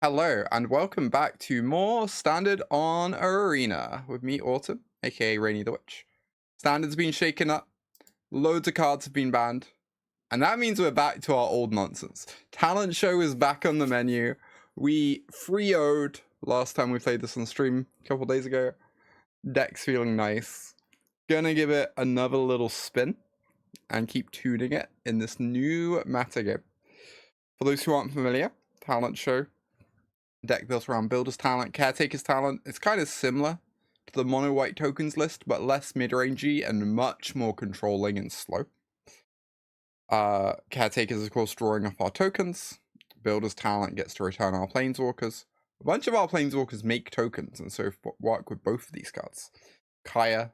Hello and welcome back to more Standard on Arena with me, Autumn, aka Rainy the Witch. Standard's been shaken up, loads of cards have been banned, and that means we're back to our old nonsense. Talent Show is back on the menu. We 3-0'd last time we played this on stream a couple days ago. Deck's feeling nice. Gonna give it another little spin and keep tuning it in this new meta game. For those who aren't familiar, Talent Show. Deck built around Builder's Talent, Caretaker's Talent. It's kind of similar to the mono white tokens list, but less mid-rangey and much more controlling and slow. Caretaker's, of course, drawing up our tokens. Builder's Talent gets to return our Planeswalkers. A bunch of our Planeswalkers make tokens, and so work with both of these cards. Kaya,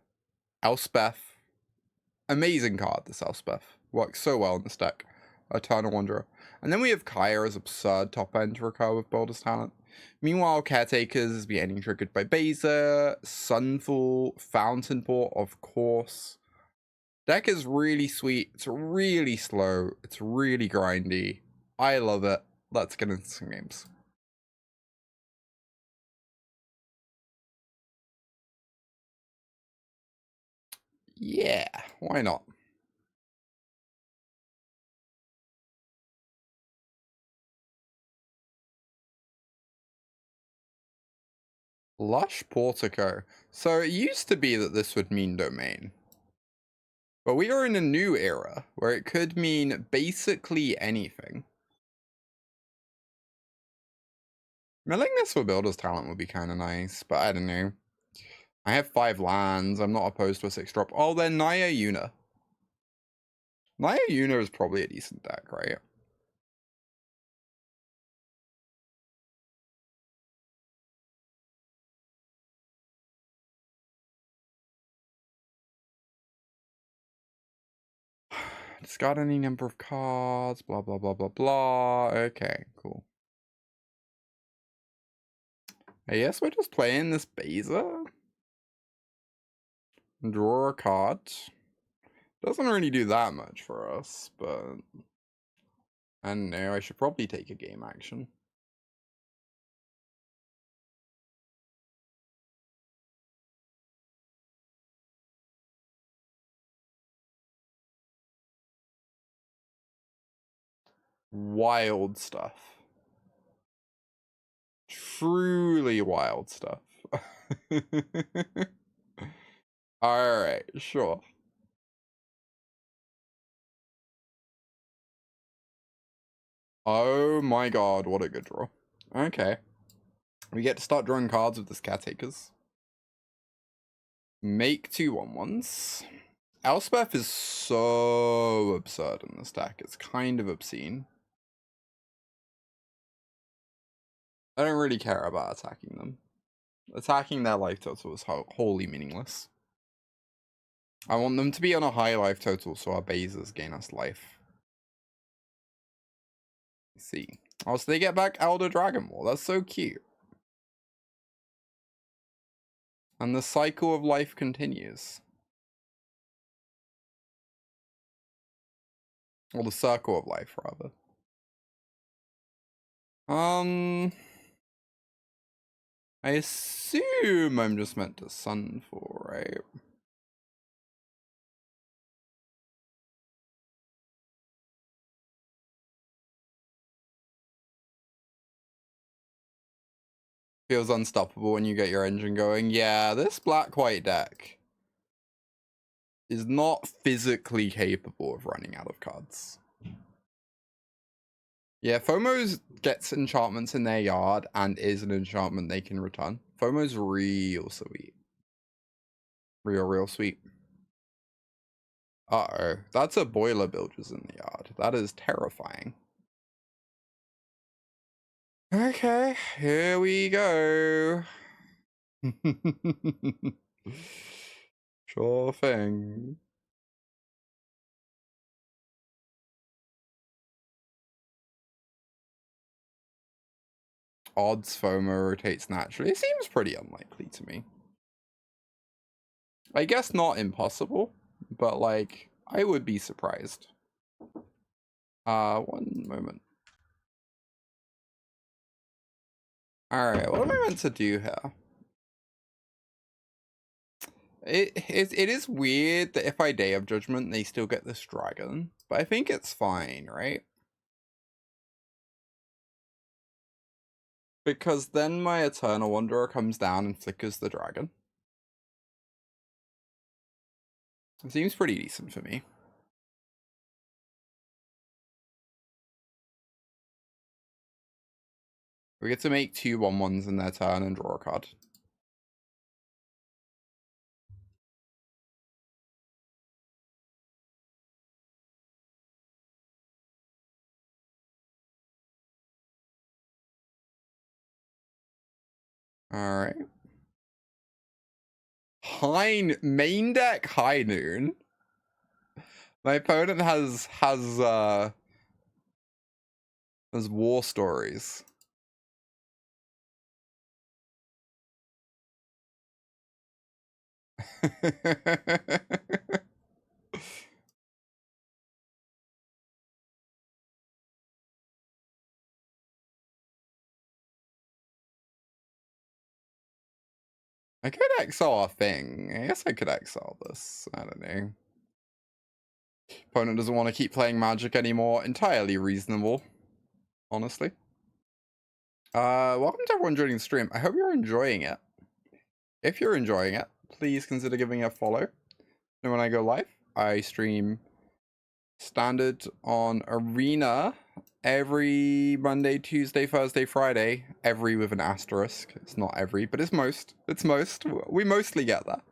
Elspeth. Amazing card, this Elspeth. Works so well in this deck. Eternal Wanderer. And then we have Kaya's absurd top end to recur with Builder's Talent. Meanwhile, Caretakers is getting triggered by Beza, Sunfall, Fountainport, of course. Deck is really sweet. It's really slow. It's really grindy. I love it. Let's get into some games. Yeah, why not? Lush Portico. So it used to be that this would mean domain. But we are in a new era where it could mean basically anything. Milling this for Builder's Talent would be kind of nice, but I don't know. I have 5 lands. I'm not opposed to a 6-drop. Oh, then Naya Yuna. Naya Yuna is probably a decent deck, right? Discard any number of cards, blah, blah, blah, blah, blah. Okay, cool. I guess we're just playing this Beza. Draw a card. Doesn't really do that much for us, but... I don't know, I should probably take a game action. Wild stuff. Truly wild stuff. Alright, sure. Oh my god, what a good draw. Okay. We get to start drawing cards with this Caretakers. Make 2/1/1s. Elspeth is so absurd in this deck. It's kind of obscene. I don't really care about attacking them. Attacking their life total is wholly meaningless. I want them to be on a high life total so our Bezas gain us life. Let's see. Oh, so they get back Elder Dragon Ball. That's so cute. And the cycle of life continues. Or the circle of life, rather. I assume I'm just meant to Sunfall, right? Feels unstoppable when you get your engine going. Yeah, this black-white deck is not physically capable of running out of cards. Yeah, FOMO's gets enchantments in their yard and is an enchantment they can return. FOMO's real sweet. Real sweet. Uh-oh. That's a boiler builders in the yard. That is terrifying. Okay, here we go. Sure thing. Odds FOMO rotates naturally. It seems pretty unlikely to me. I guess not impossible, but like, I would be surprised. One moment. Alright, what am I meant to do here? It is weird that if I Day of Judgment, they still get this dragon. But I think it's fine, right? Because then my Eternal Wanderer comes down and flickers the dragon. It seems pretty decent for me. We get to make 2 1/1s in their turn and draw a card. Alright. Main deck High Noon. My opponent has war stories. I could exile a thing. I guess I could exile this. I don't know. Opponent doesn't want to keep playing Magic anymore. Entirely reasonable, honestly. Welcome to everyone joining the stream. I hope you're enjoying it. If you're enjoying it, please consider giving a follow. And when I go live, I stream Standard on Arena every Monday, Tuesday, Thursday, Friday. Every with an asterisk. It's not every, but it's most. It's most. We mostly get that.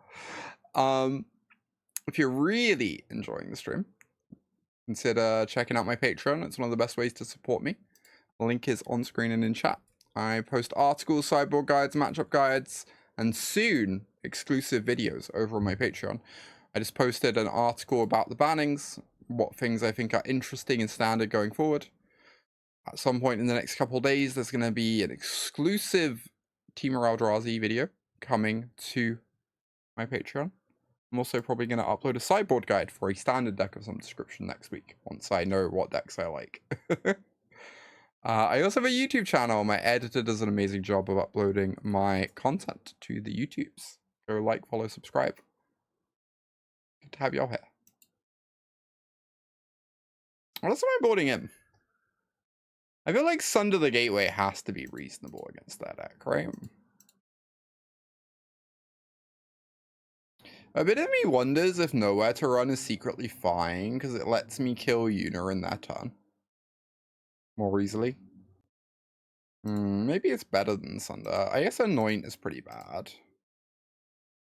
If you're really enjoying the stream, consider checking out my Patreon. It's one of the best ways to support me. The link is on screen and in chat. I post articles, sideboard guides, matchup guides, and soon exclusive videos over on my Patreon. I just posted an article about the bannings, what things I think are interesting in Standard going forward. At some point in the next couple of days, there's going to be an exclusive Team Eldrazi video coming to my Patreon. I'm also probably going to upload a sideboard guide for a Standard deck of some description next week, once I know what decks I like. I also have a YouTube channel. My editor does an amazing job of uploading my content to the YouTubes. Go like, follow, subscribe. Good to have y'all here. What else am I boarding in? I feel like Sunder the Gateway has to be reasonable against that deck, right? A bit of me wonders if Nowhere to Run is secretly fine, because it lets me kill Una in that turn more easily. Maybe it's better than Sunder. I guess Anoint is pretty bad.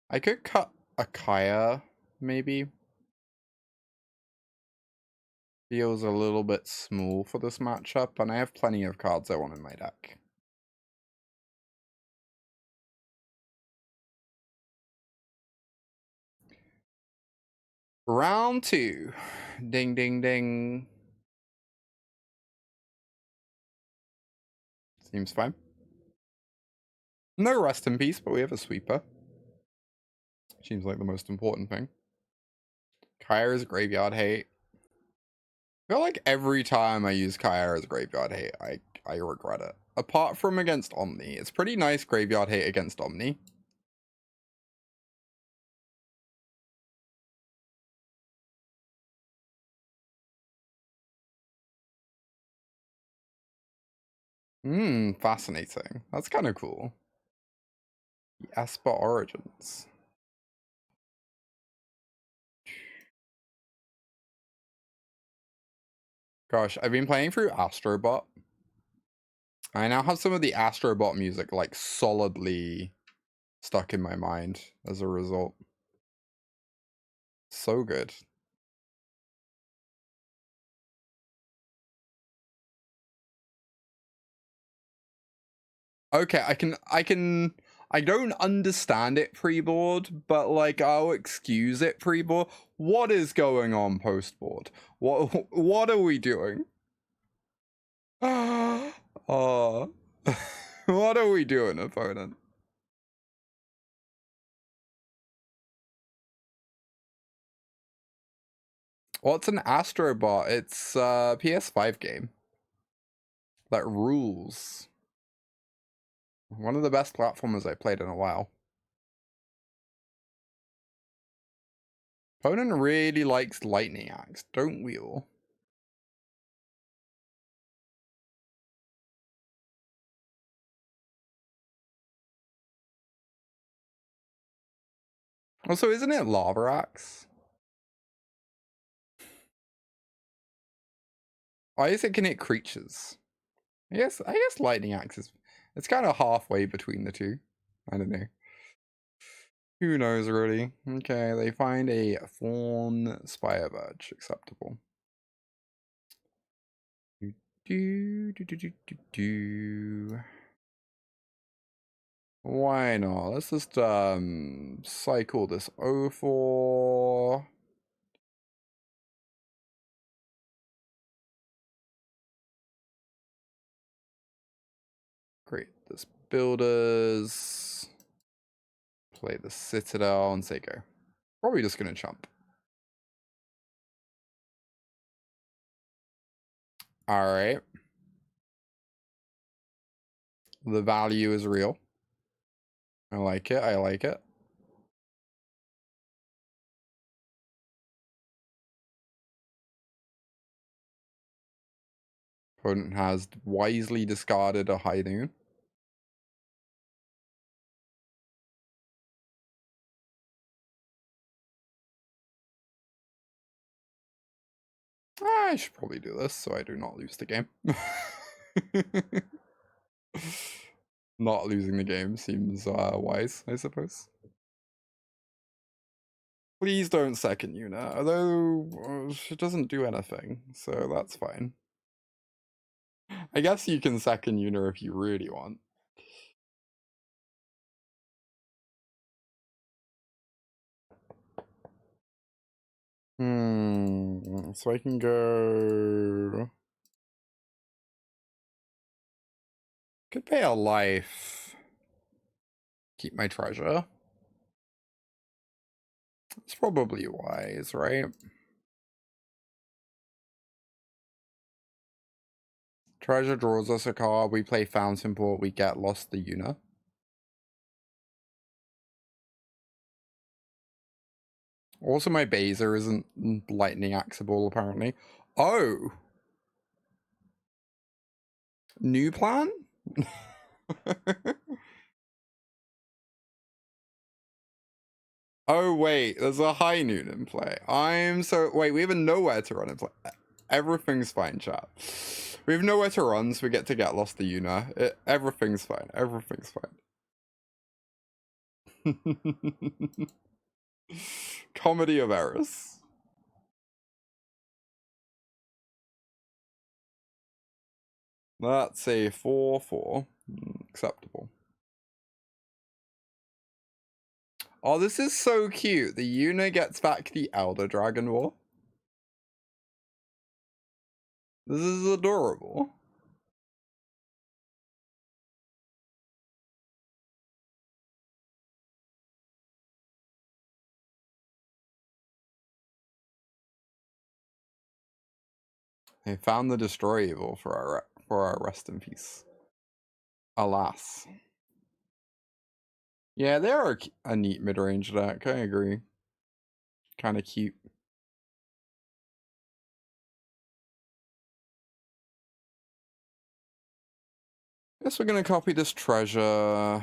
I could cut a Kaya, maybe. Feels a little bit small for this matchup, and I have plenty of cards I want in my deck. Round 2. Ding, ding, ding. Seems fine. No rest in peace, but we have a sweeper. Seems like the most important thing. Kaya is graveyard hate. I feel like every time I use Kaya as graveyard hate, I regret it. Apart from against Omni. It's pretty nice graveyard hate against Omni. Fascinating. That's kind of cool. The Esper Origins. Gosh, I've been playing through Astrobot. I now have some of the Astrobot music, like, solidly stuck in my mind as a result. So good. Okay, I don't understand it pre-board, but, like, I'll excuse it pre-board. What is going on post-board? What are we doing? Oh. What are we doing, opponent? What's an Astrobot? It's a PS5 game that rules. One of the best platformers I played in a while. Opponent really likes Lightning Axe, don't we all? Also, isn't it Lava Axe? Why is it can hit creatures? I guess Lightning Axe is... It's kind of halfway between the two. I don't know. Who knows, really? Okay, they find a Fawn Spire Verge. Acceptable. Why not? Let's just cycle this 04. Great. This builders. Play the Citadel and say go. Probably just gonna chump. Alright. The value is real. I like it. I like it. Opponent has wisely discarded a High Noon. I should probably do this so I do not lose the game. Not losing the game seems wise, I suppose. Please don't second Una, although it doesn't do anything, so that's fine. I guess you can second Una if you really want. So I can go... Could pay a life. Keep my treasure. It's probably wise, right? Treasure draws us a card. We play Fountainport. We get lost the Una. Also, my Beza isn't lightning axable, apparently. Oh! New plan? Oh, wait. There's a High Noon in play. Wait, we have a nowhere to run in play. Everything's fine, chat. We have nowhere to run, so we get lost the Una. Everything's fine. Everything's fine. Comedy of errors. That's a 4/4. Acceptable. Oh, this is so cute. The Una gets back the Elder Dragon War. This is adorable. They found the Destroy Evil for our rest in peace. Alas. Yeah, they are a neat mid-range deck. I agree. Kind of cute. Guess we're gonna copy this treasure.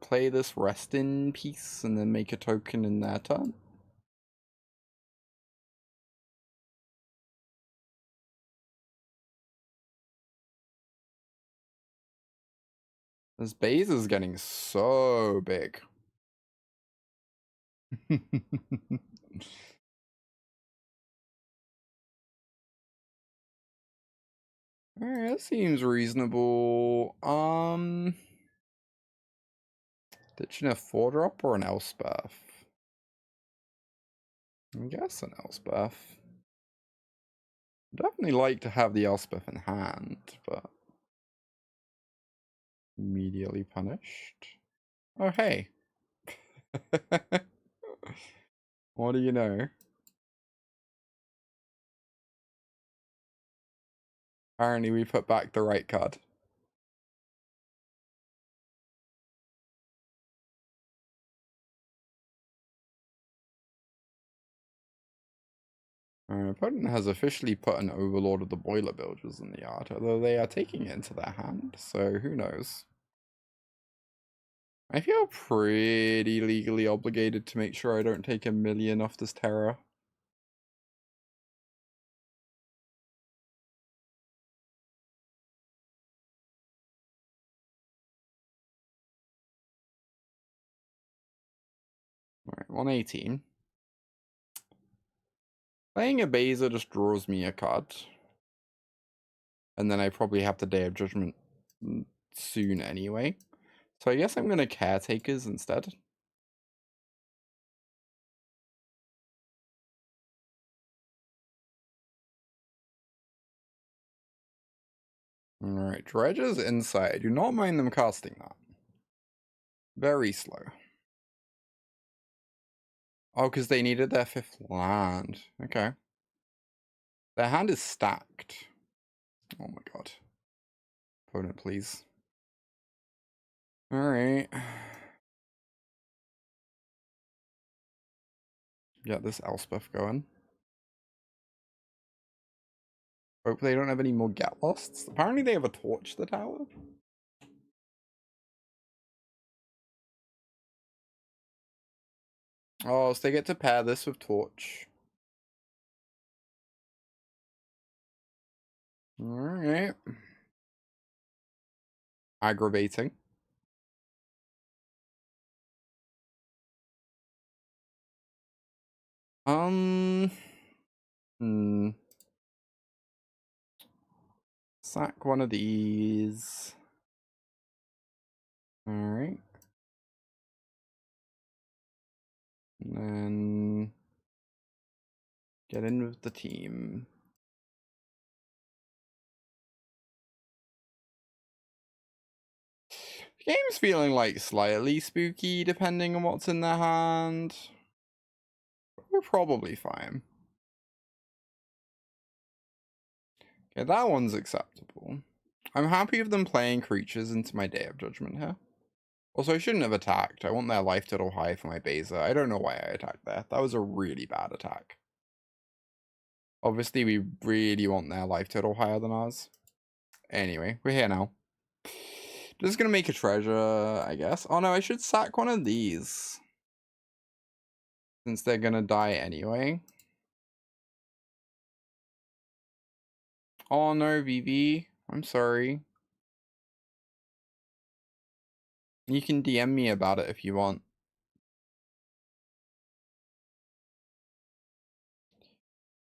Play this rest in peace and then make a token in their turn. This base is getting so big. Alright, that seems reasonable. Ditching a 4-drop or an Elspeth? I guess an Elspeth. Definitely like to have the Elspeth in hand, but immediately punished. Oh, hey. What do you know? Apparently we put back the right card. Our opponent has officially put an Overlord of the Boiler Builders in the yard, although they are taking it into their hand, so who knows. I feel pretty legally obligated to make sure I don't take 1,000,000 off this terror. Alright, 118. Playing a Beza just draws me a card. And then I probably have the Day of Judgment soon anyway. So I guess I'm going to Caretakers instead. Alright, Dredge's Insight. I do not mind them casting that. Very slow. Oh, because they needed their 5th land. Okay. Their hand is stacked. Oh my god. Opponent, please. Alright. Get this Elspeth going. Hope they don't have any more Get Losts. Apparently they have a Torch the tower. Oh, so they get to pair this with Torch. Alright. Aggravating. Sack one of these. Alright. And then get in with the team. The game's feeling like slightly spooky depending on what's in their hand. But we're probably fine. Okay, that one's acceptable. I'm happy with them playing creatures into my Day of Judgment here. Also, I shouldn't have attacked. I want their life total high for my Beza. I don't know why I attacked there. That was a really bad attack. Obviously, we really want their life total higher than ours. Anyway, we're here now. Just gonna make a treasure, I guess. Oh no, I should sack one of these. Since they're gonna die anyway. Oh no, VV. I'm sorry. You can DM me about it if you want.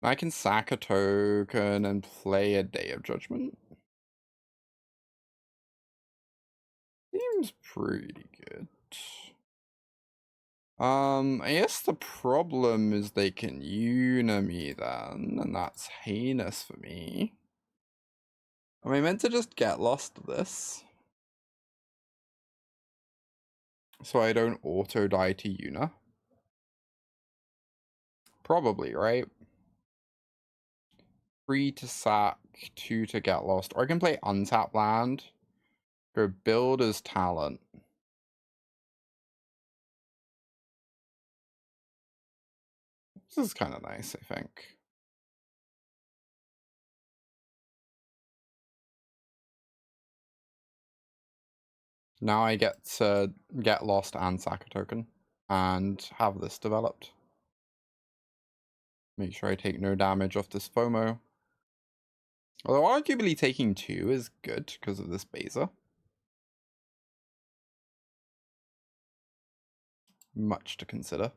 I can sack a token and play a Day of Judgment. Seems pretty good. I guess the problem is they can me then, and that's heinous for me. Am I meant to just get lost to this? So I don't auto die to Una? Probably, right? 3 to sack, 2 to get lost. Or I can play untap land. Go build as talent. This is kind of nice, I think. Now I get to get lost and sack a token. And have this developed. Make sure I take no damage off this FOMO. Although arguably taking 2 is good because of this Beza. Much to consider.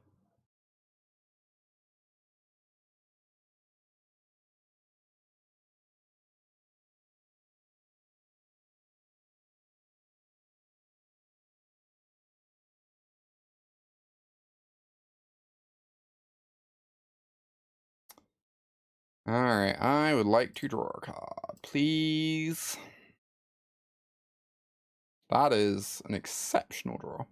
Alright, I would like to draw a card, please. That is an exceptional draw.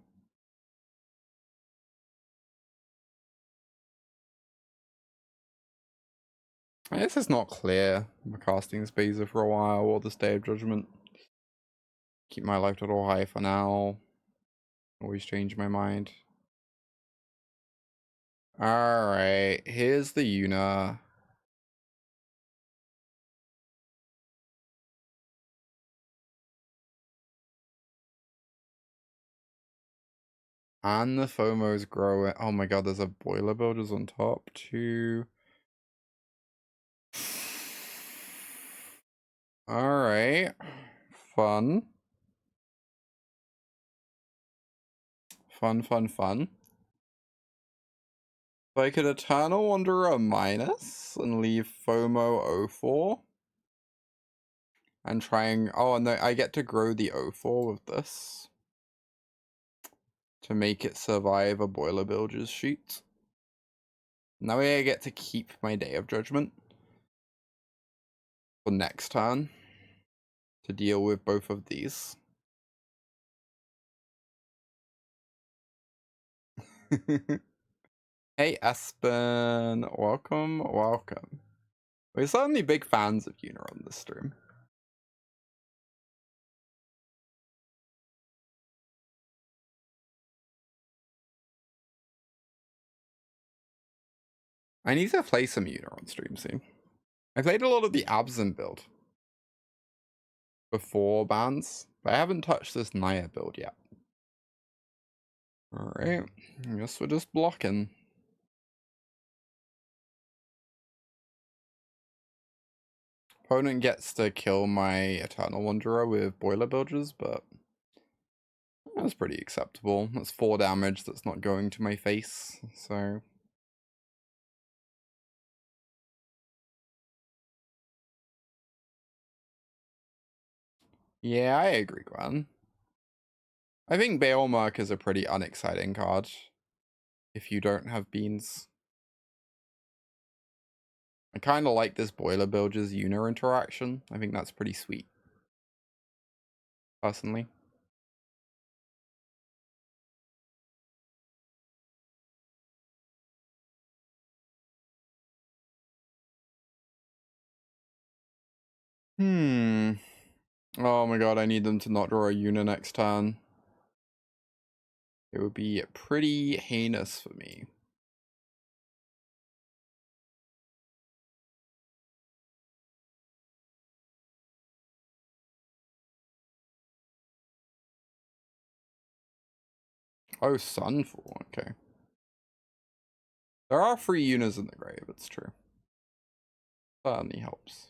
This is not clear. I'm casting this Beza for a while, or this Day of Judgment. Keep my life total high for now. Always change my mind. Alright, here's the Una. And the FOMO's growing. Oh my god, there's a Boiler Builders on top too. Alright. Fun. Fun. If I could Eternal Wanderer minus and leave FOMO 04. And trying. Oh, no, I get to grow the 04 with this. To make it survive a Boiler Builders sheet. Now I get to keep my Day of Judgment. For next turn. To deal with both of these. Hey Aspen, welcome. We're certainly big fans of Una on this stream. I need to play some Una on stream soon. I played a lot of the Absent build before bans, but I haven't touched this Naya build yet. Alright, I guess we're just blocking. Opponent gets to kill my Eternal Wanderer with Boiler Builders, but that's pretty acceptable. That's 4 damage that's not going to my face, so... Yeah, I agree, Gwen. I think Baelmark is a pretty unexciting card. If you don't have beans. I kind of like this Boiler Builders Una interaction. I think that's pretty sweet. Personally. Oh my god, I need them to not draw a Una next turn. It would be pretty heinous for me. Oh, Sunfall, okay. There are 3 Unas in the grave, it's true. Certainly helps.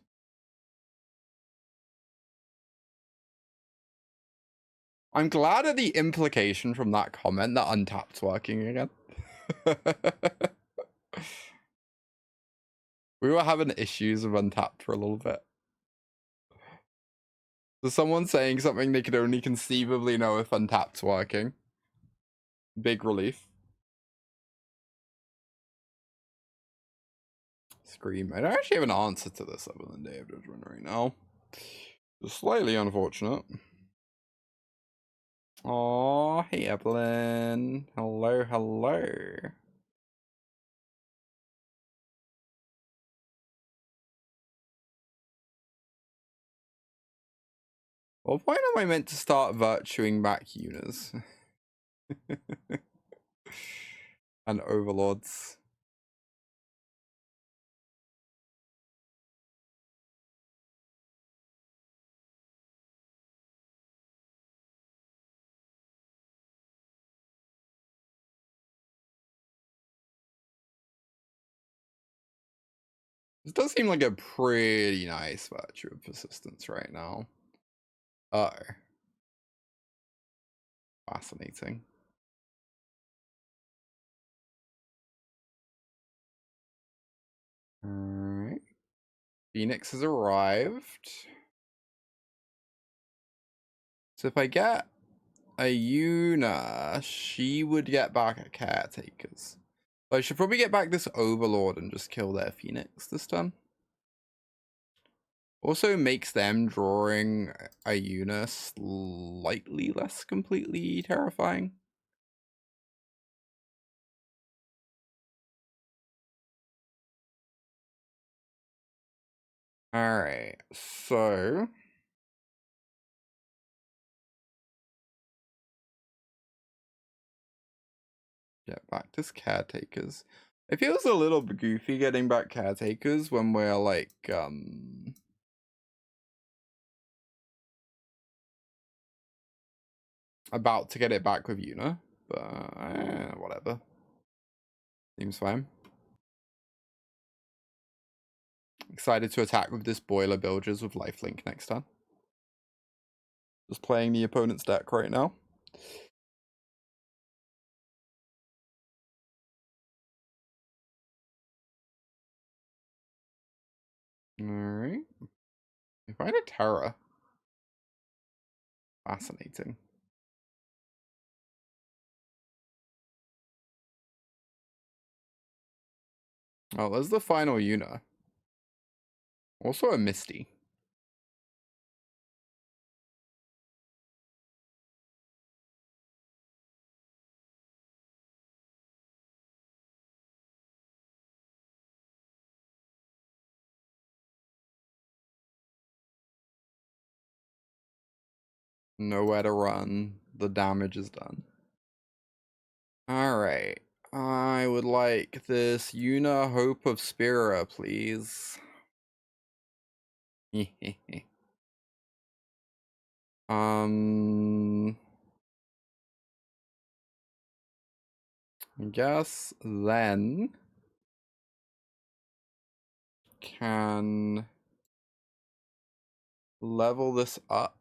I'm glad at the implication from that comment that Untapped's working again. We were having issues with Untapped for a little bit. So someone saying something they could only conceivably know if Untapped's working. Big relief. Scream. I don't actually have an answer to this other than Day of Judgment right now. Just slightly unfortunate. Oh, hey Evelyn. Hello. Well, why am I meant to start virtuing back Unas? And Overlords. This does seem like a pretty nice virtue of persistence right now. Uh-oh. Fascinating. Alright. Phoenix has arrived. So if I get a Una, she would get back a Caretakers. I should probably get back this Overlord and just kill their Phoenix this turn. Also makes them drawing a Una slightly less completely terrifying. Alright, so get back to caretakers. It feels a little goofy getting back caretakers when we're like about to get it back with Una, but whatever. Seems fine. Excited to attack with this Boiler Bilges with lifelink next time. Just playing the opponent's deck right now. Alright. I find a Terra. Fascinating. Oh, there's the final Una. Also a Misty. Nowhere to run. The damage is done. Alright. I would like this Una Hope of Spira, please. I guess then can level this up.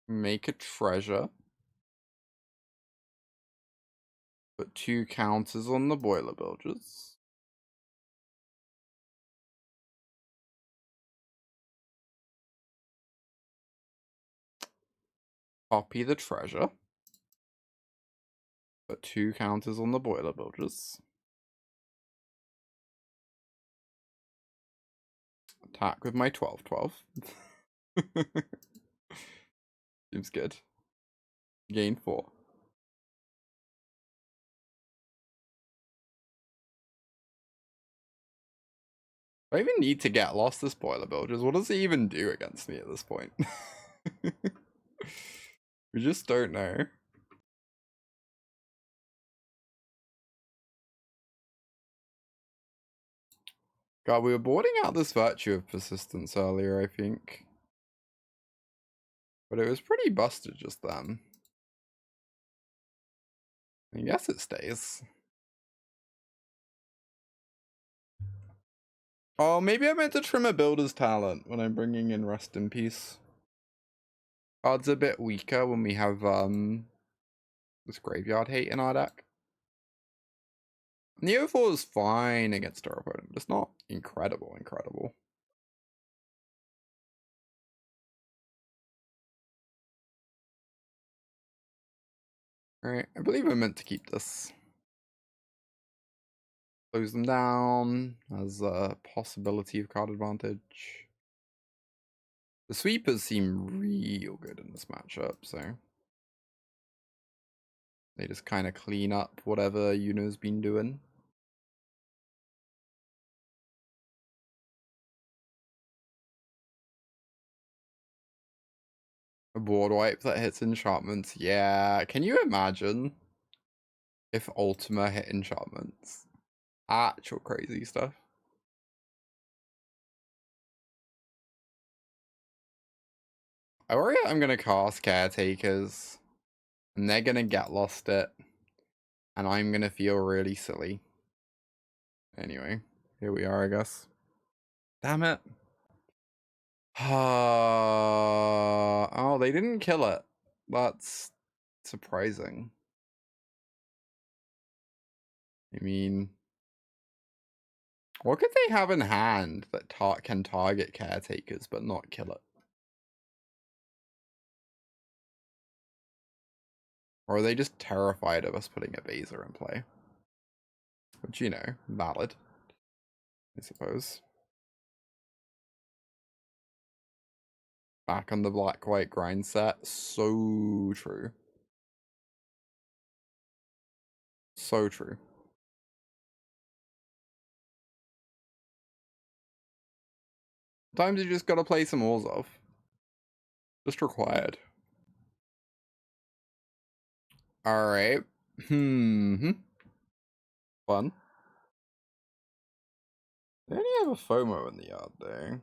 Make a treasure. Put 2 counters on the Boiler Bilges. Copy the treasure. Put 2 counters on the Boiler Bilges. Attack with my 12/12. Seems good. Gain 4. I even need to get lost this Boiler Bilges. What does it even do against me at this point? We just don't know. God, we were boarding out this Virtue of Persistence earlier, I think. But it was pretty busted just then. I guess it stays. Oh, maybe I meant to trim a Builder's Talent when I'm bringing in Rest in Peace. Card's a bit weaker when we have this Graveyard Hate in our deck. Neo 4 is fine against our opponent, but it's not incredible. Alright, I believe I meant to keep this. Close them down as a possibility of card advantage. The sweepers seem real good in this matchup, so they just kind of clean up whatever Yuno's been doing. A board wipe that hits enchantments. Yeah, can you imagine if Ultima hit enchantments? Actual crazy stuff. I worry I'm gonna cast Caretakers, and they're gonna get lost it, and I'm gonna feel really silly. Anyway, here we are, I guess. Damn it. Oh, they didn't kill it. That's surprising. I mean, what could they have in hand that can target Caretakers but not kill it? Or are they just terrified of us putting a Beza in play? Which, you know, valid, I suppose. Back on the black-white grind set. So true. So true. Sometimes you just gotta play some Orzhov. Just required. Alright. Fun. They only have a FOMO in the yard though.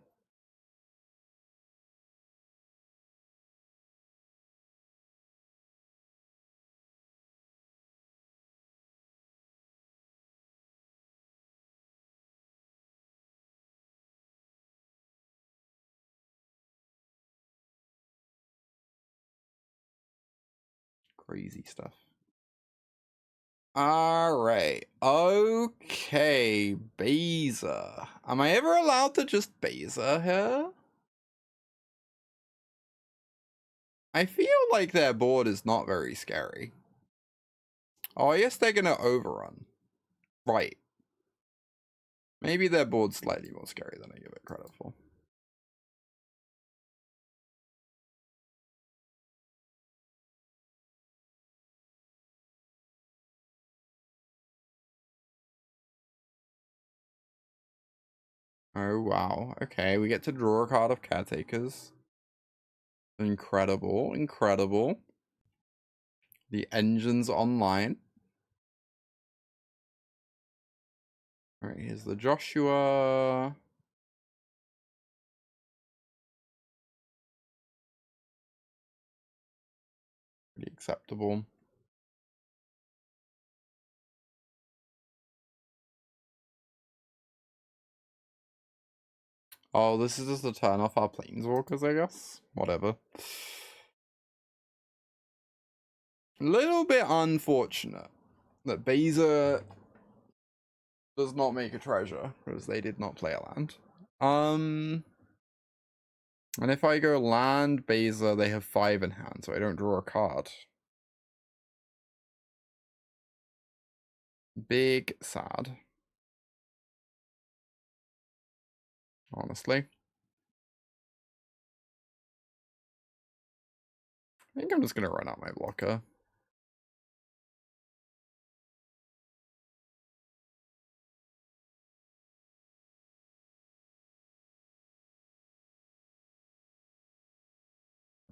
Crazy stuff. Alright. Okay. Beza. Am I ever allowed to just Beza here? I feel like their board is not very scary. Oh, I guess they're gonna overrun. Right. Maybe their board's slightly more scary than I give it credit for. Oh, wow. Okay, we get to draw a card of Caretakers. Incredible, incredible. The engine's online. Alright, here's the Joshua. Pretty acceptable. Oh, this is just a turn off our Planeswalkers, I guess. Whatever. A little bit unfortunate that Beza does not make a treasure, because they did not play a land. And if I go land Beza, they have 5 in hand, so I don't draw a card. Big sad. Honestly. I think I'm just gonna run out my blocker.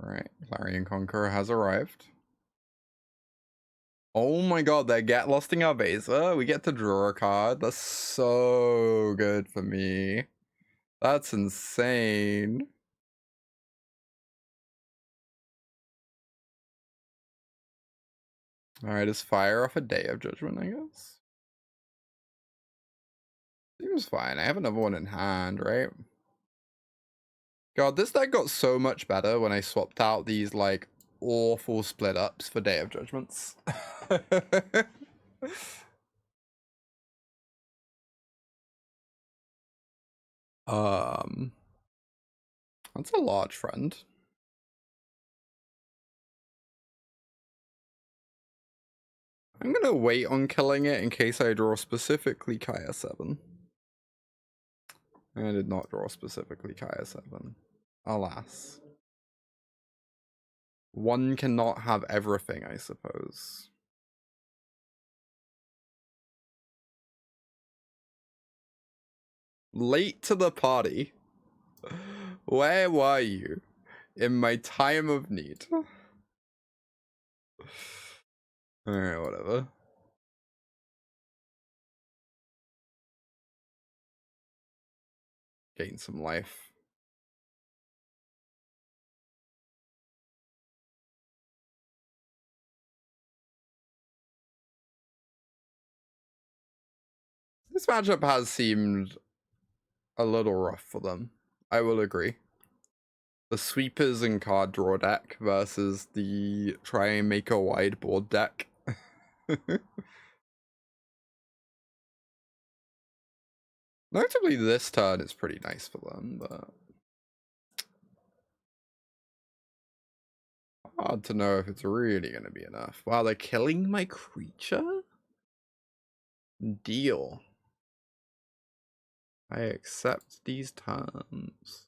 Alright, Clarion Conqueror has arrived. Oh my god, they're losting our Beza. We get to draw a card. That's so good for me. That's insane. Alright, just fire off a Day of Judgment, I guess. Seems fine. I have another one in hand, right? God, this deck got so much better when I swapped out these, like, awful split ups for Day of Judgments. That's a large friend. I'm gonna wait on killing it in case I draw specifically Kaya 7. I did not draw specifically Kaya 7. Alas. One cannot have everything, I suppose. Late to the party. Where were you in my time of need? Alright, whatever. Gain some life. This matchup has seemed a little rough for them. I will agree. The sweepers and card draw deck versus the try and make a wide board deck. Notably, this turn is pretty nice for them, but hard to know if it's really going to be enough. Wow, they're killing my creature? Deal. I accept these terms.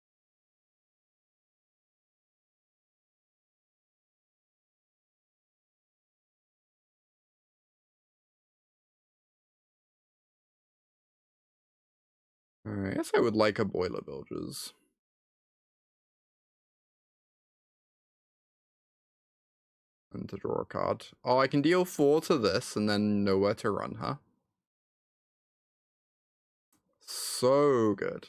Alright, I guess I would like a Boiler Bilges. And to draw a card. Oh, I can deal 4 to this and then nowhere to run, huh? So good.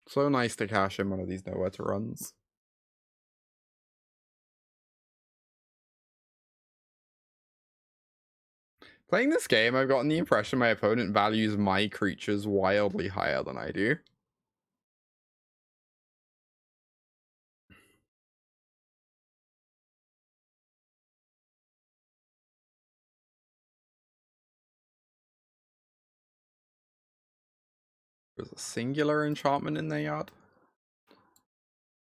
So nice to cash in one of these nowhere to runs. Playing this game, I've gotten the impression my opponent values my creatures wildly higher than I do. There's a singular enchantment in their yard.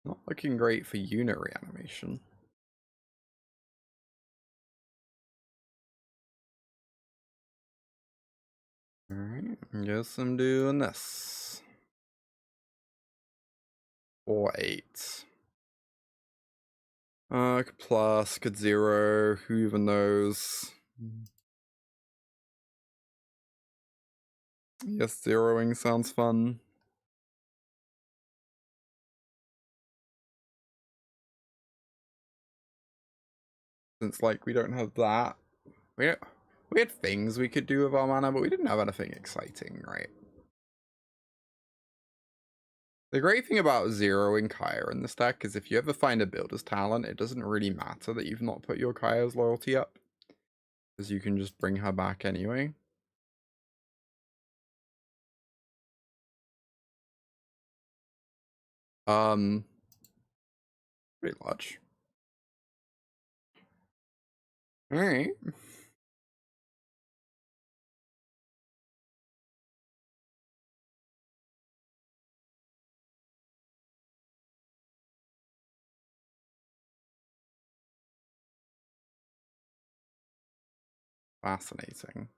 Not looking great for unit reanimation. Alright, guess I'm doing this. 4/8. Plus, could 0, who even knows? Yes, zeroing sounds fun. Since, like, we don't have that. We had things we could do with our mana, but we didn't have anything exciting, right? The great thing about zeroing Kaya in this deck is if you ever find a builder's talent, it doesn't really matter that you've not put your Kaya's loyalty up. Because you can just bring her back anyway. Pretty large. Alright. Fascinating.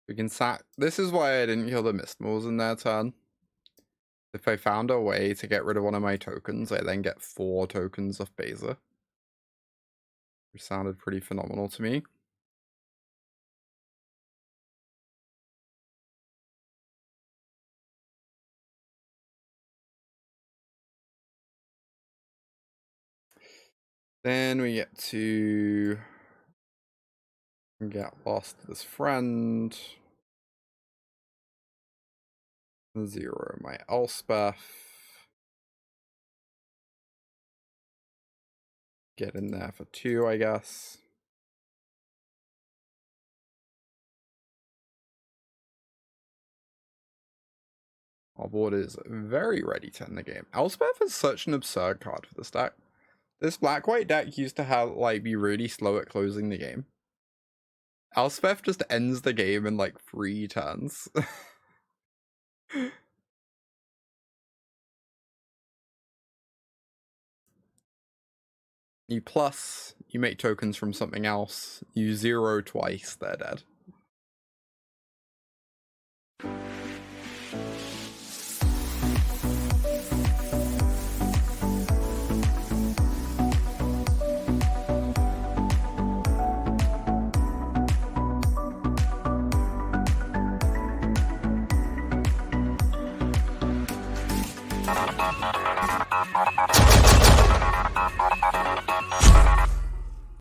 We can sack. This is why I didn't kill the Mistmores in their turn. If I found a way to get rid of one of my tokens, I then get 4 tokens off Beza. Which sounded pretty phenomenal to me. Then we get to get lost this friend. 0 my Elspeth. Get in there for 2, I guess. Our board is very ready to end the game. Elspeth is such an absurd card for this deck. This black-white deck used to have, like, be really slow at closing the game. Elspeth just ends the game in, like, 3 turns. You plus, you make tokens from something else. You 0 twice, they're dead.